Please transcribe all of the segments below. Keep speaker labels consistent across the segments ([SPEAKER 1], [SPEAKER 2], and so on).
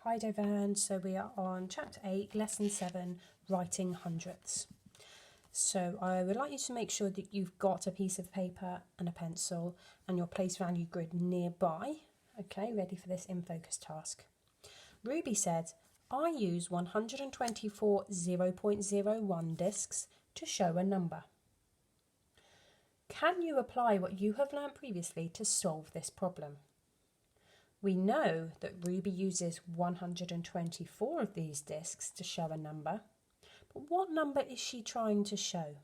[SPEAKER 1] Hi Devan, so we are on Chapter 8, Lesson 7, Writing Hundredths. So I would like you to make sure that you've got a piece of paper and a pencil and your place value grid nearby. Okay, ready for this in focus task. Ruby said, I use 124 0.01 discs to show a number. Can you apply what you have learnt previously to solve this problem? We know that Ruby uses 124 of these discs to show a number, but what number is she trying to show?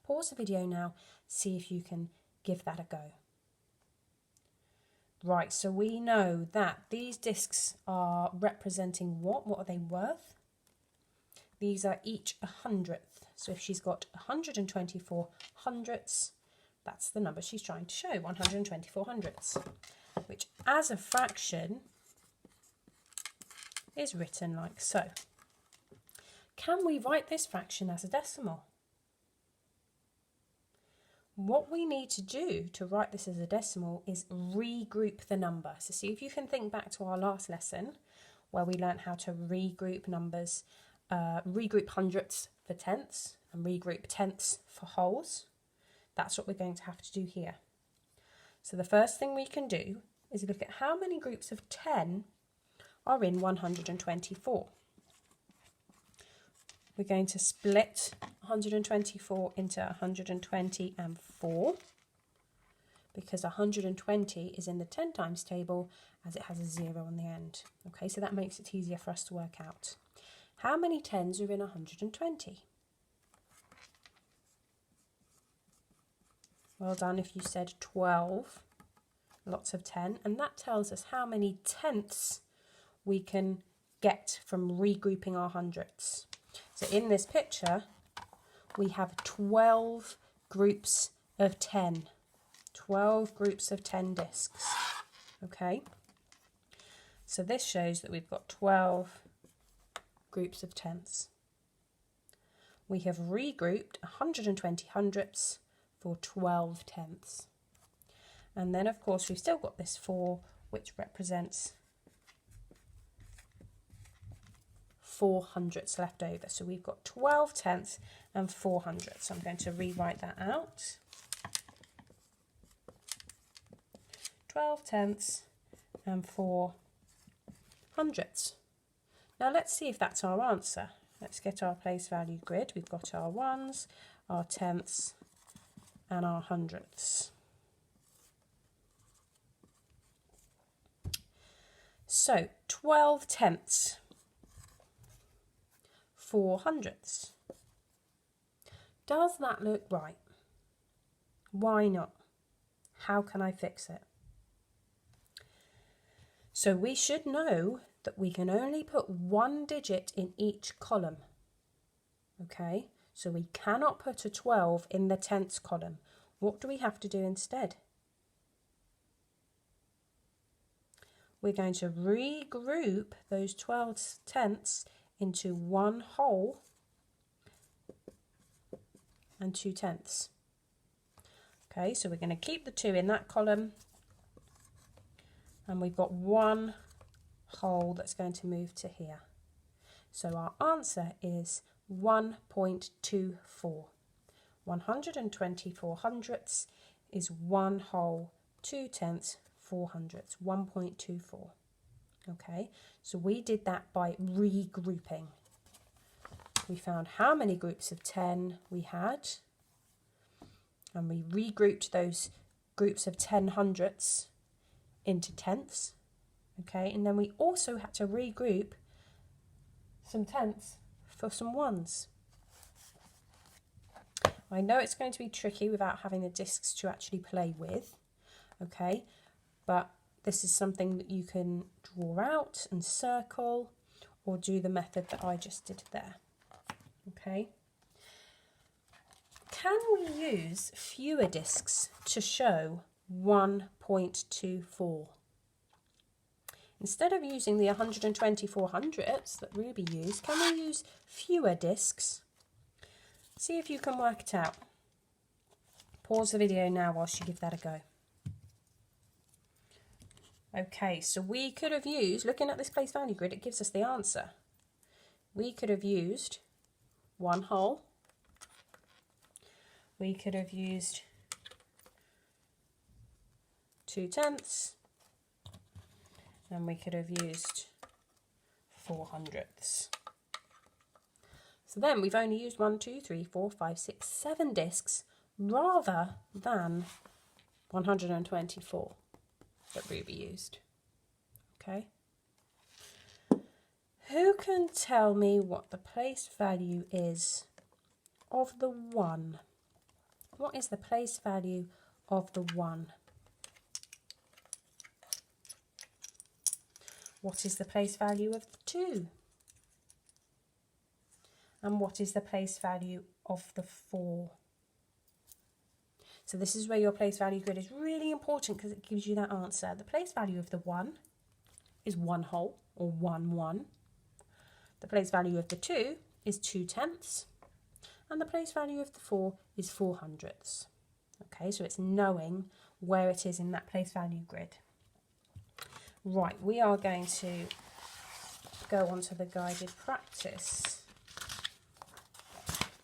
[SPEAKER 1] Pause the video now, see if you can give that a go. Right, so we know that these discs are representing what? What are they worth? These are each a hundredth. So if she's got 124 hundredths, that's the number she's trying to show, 124 hundredths, which as a fraction is written like so. Can we write this fraction as a decimal? What we need to do to write this as a decimal is regroup the number. So see if you can think back to our last lesson where we learned how to regroup numbers, regroup hundredths for tenths and regroup tenths for wholes. That's what we're going to have to do here. So the first thing we can do is look at how many groups of 10 are in 124. We're going to split 124 into 120 and 4 because 120 is in the 10 times table as it has a 0 on the end. Okay, so that makes it easier for us to work out. How many 10s are in 120? Well done if you said 12. Lots of 10, and that tells us how many tenths we can get from regrouping our hundredths. So in this picture, we have 12 groups of 10. 12 groups of 10 discs. Okay? So this shows that we've got 12 groups of tenths. We have regrouped 120 hundredths for 12 tenths. And then, of course, we've still got this 4, which represents 4 hundredths left over. So we've got 12 tenths and 4 hundredths. So I'm going to rewrite that out. 12 tenths and 4 hundredths. Now let's see if that's our answer. Let's get our place value grid. We've got our ones, our tenths, and our hundredths. So 12 tenths, 4 hundredths. Does that look right? Why not? How can I fix it? So we should know that we can only put one digit in each column. Okay, so we cannot put a 12 in the tenths column. What do we have to do instead? We're going to regroup those 12 tenths into 1 whole and 2 tenths. Okay, so we're going to keep the 2 in that column, and we've got 1 whole that's going to move to here. So our answer is 1.24. 124 hundredths is 1 whole, 2 tenths, 4 hundredths, 1.24. Okay, so we did that by regrouping. We found how many groups of 10 we had, and we regrouped those groups of 10 hundredths into tenths. Okay, and then we also had to regroup some tenths for some ones. I know it's going to be tricky without having the discs to actually play with. Okay, but this is something that you can draw out and circle or do the method that I just did there. Okay. Can we use fewer discs to show 1.24? Instead of using the 124 hundredths that Ruby used, can we use fewer discs? See if you can work it out. Pause the video now whilst you give that a go. Okay, so we could have used, looking at this place value grid, it gives us the answer. We could have used 1 whole. We could have used 2/10, and we could have used 4/100ths. So then we've only used 1, 2, 3, 4, 5, 6, 7 discs rather than 124 that Ruby used. Okay. Who can tell me what the place value is of the 1? What is the place value of the 1? What is the place value of the 2? And what is the place value of the 4? So this is where your place value grid is really important because it gives you that answer. The place value of the 1 is 1 whole or 1, 1. The place value of the 2 is 2/10. And the place value of the 4 is 4/100ths. Okay, so it's knowing where it is in that place value grid. Right, we are going to go on to the guided practice.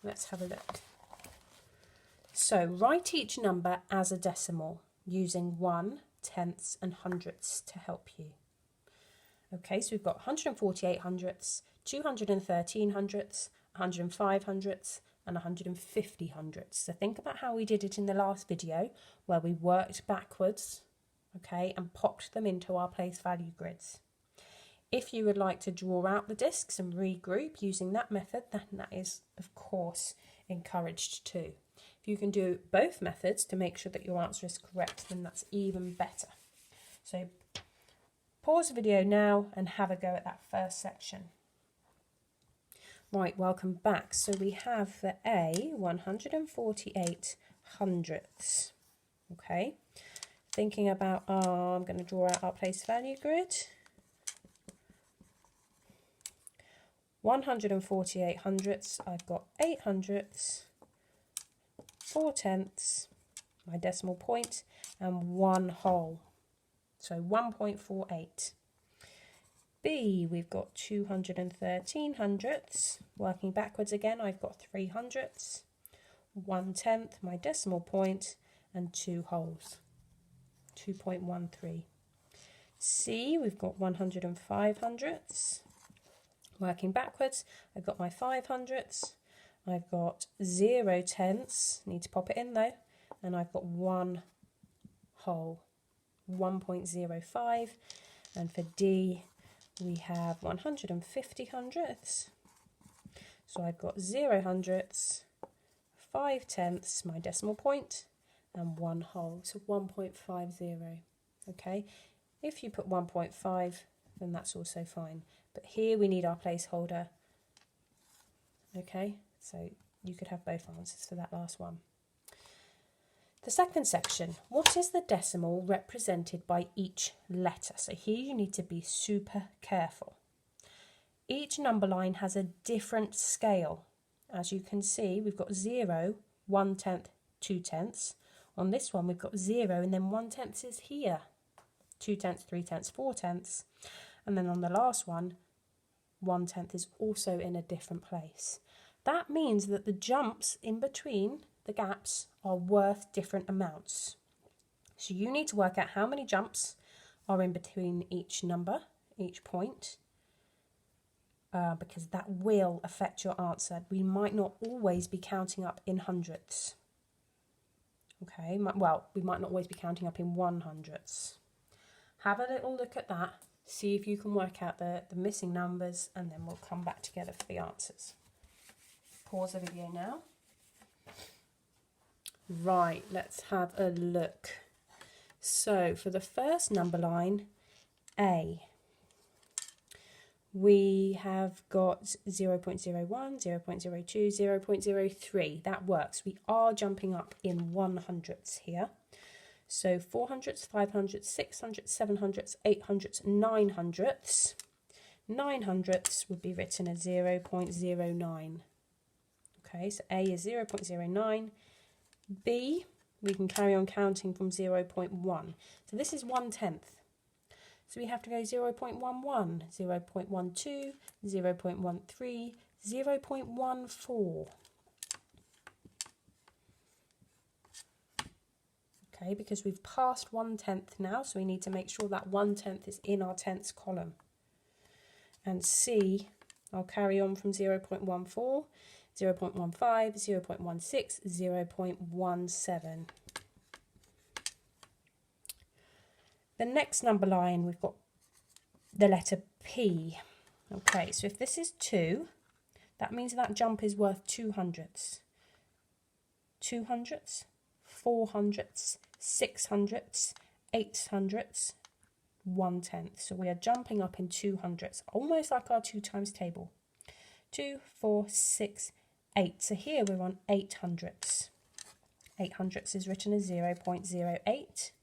[SPEAKER 1] Let's have a look. So write each number as a decimal using 1, tenths and hundredths to help you. Okay, so we've got 148 hundredths, 213 hundredths, 105 hundredths and 150 hundredths. So think about how we did it in the last video where we worked backwards, okay, and popped them into our place value grids. If you would like to draw out the discs and regroup using that method, then that is, of course, encouraged too. If you can do both methods to make sure that your answer is correct, then that's even better. So pause the video now and have a go at that first section. Right, welcome back. So we have for A, 148 hundredths. Okay, thinking about I'm going to draw out our place value grid. 148 hundredths, I've got 8 hundredths, 4/10ths, my decimal point, and 1 whole. So 1.48. B, we've got 213 hundredths. Working backwards again, I've got 3 hundredths, 1/10, my decimal point, and 2 wholes. 2.13. C, we've got 105 hundredths. Working backwards, I've got my 5 hundredths, I've got 0 tenths, need to pop it in though, and I've got 1 whole, 1.05, and for D we have 150 hundredths, so I've got 0 hundredths, 5 tenths, my decimal point, and 1 whole, so 1.50, okay. If you put 1.5, then that's also fine. But here we need our placeholder. Okay, so you could have both answers for that last one. The second section, what is the decimal represented by each letter? So here you need to be super careful. Each number line has a different scale. As you can see, we've got 0, 1/10, 2/10. On this one, we've got 0 and then 1/10 is here. 2/10, 3/10, 4/10. And then on the last one, 1/10 is also in a different place. That means that the jumps in between the gaps are worth different amounts. So you need to work out how many jumps are in between each number, each point, because that will affect your answer. We might not always be counting up in hundredths. Okay, well, we might not always be counting up in 100ths. Have a little look at that. See if you can work out the missing numbers, and then we'll come back together for the answers. Pause the video now. Right, let's have a look. So for the first number line, A, we have got 0.01, 0.02, 0.03. That works. We are jumping up in 100ths here. So 400ths, 500ths, 600ths, 700ths, 800ths, 900ths. 900ths would be written as 0.09. Okay, so A is 0.09. B, we can carry on counting from 0.1. So this is 1/10. So we have to go 0.11, 0.12, 0.13, 0.14. Okay, because we've passed 1/10 now, so we need to make sure that 1/10 is in our tenths column. And C, I'll carry on from 0.14, 0.15, 0.16, 0.17. The next number line, we've got the letter P. Okay, so if this is 2, that means that jump is worth 2 hundredths. 2 hundredths, 4 hundredths, 6 hundredths, 8 hundredths, 1/10. So we are jumping up in 2 hundredths, almost like our 2 times table. 2, 4, 6, 8. So here we're on 8 hundredths. 8 hundredths is written as 0.08.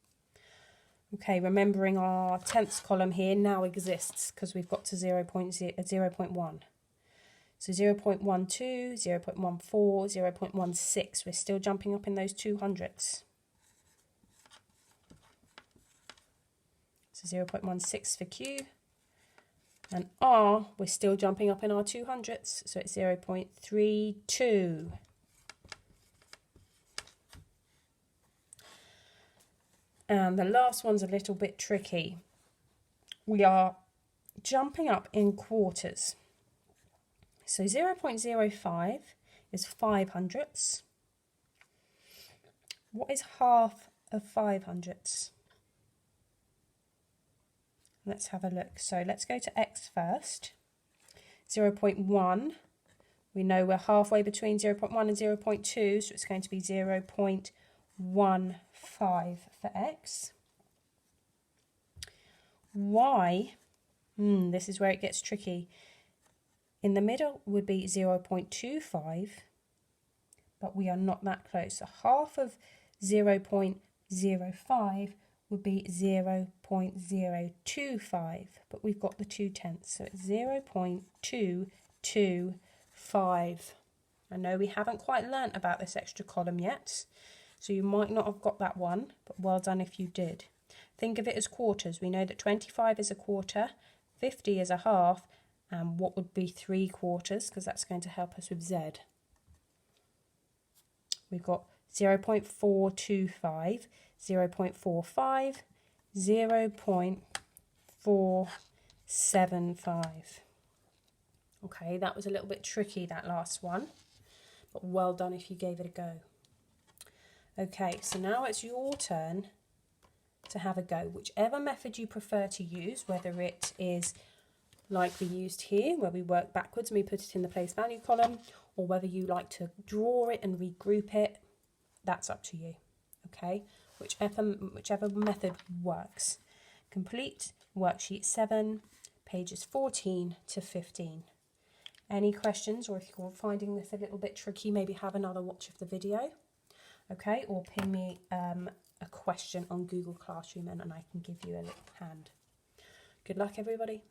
[SPEAKER 1] Okay, remembering our tenths column here now exists because we've got to 0.1. So 0.12, 0.14, 0.16. We're still jumping up in those 2 hundredths. So 0.16 for Q. And R, we're still jumping up in our 2 hundredths. So it's 0.32. And the last one's a little bit tricky. We are jumping up in quarters. So 0.05 is 5 hundredths. What is half of 5 hundredths? Let's have a look. So let's go to X first. 0.1. We know we're halfway between 0.1 and 0.2, so it's going to be 0.15 for X. Y, this is where it gets tricky. In the middle would be 0.25, but we are not that close. So half of 0.05 would be 0.025, but we've got the 2/10, so it's 0.225. I know we haven't quite learnt about this extra column yet, so you might not have got that one, but well done if you did. Think of it as quarters. We know that 25 is a quarter, 50 is a half, and what would be 3/4, because that's going to help us with Z. We've got 0.425, 0.45, 0.475. Okay, that was a little bit tricky, that last one, but well done if you gave it a go. Okay, so now it's your turn to have a go. Whichever method you prefer to use, whether it is like we used here, where we work backwards and we put it in the place value column, or whether you like to draw it and regroup it, that's up to you. Okay, whichever method works. Complete worksheet 7, pages 14 to 15. Any questions, or if you're finding this a little bit tricky, maybe have another watch of the video. Okay, or ping me a question on Google Classroom and I can give you a little hand. Good luck, everybody.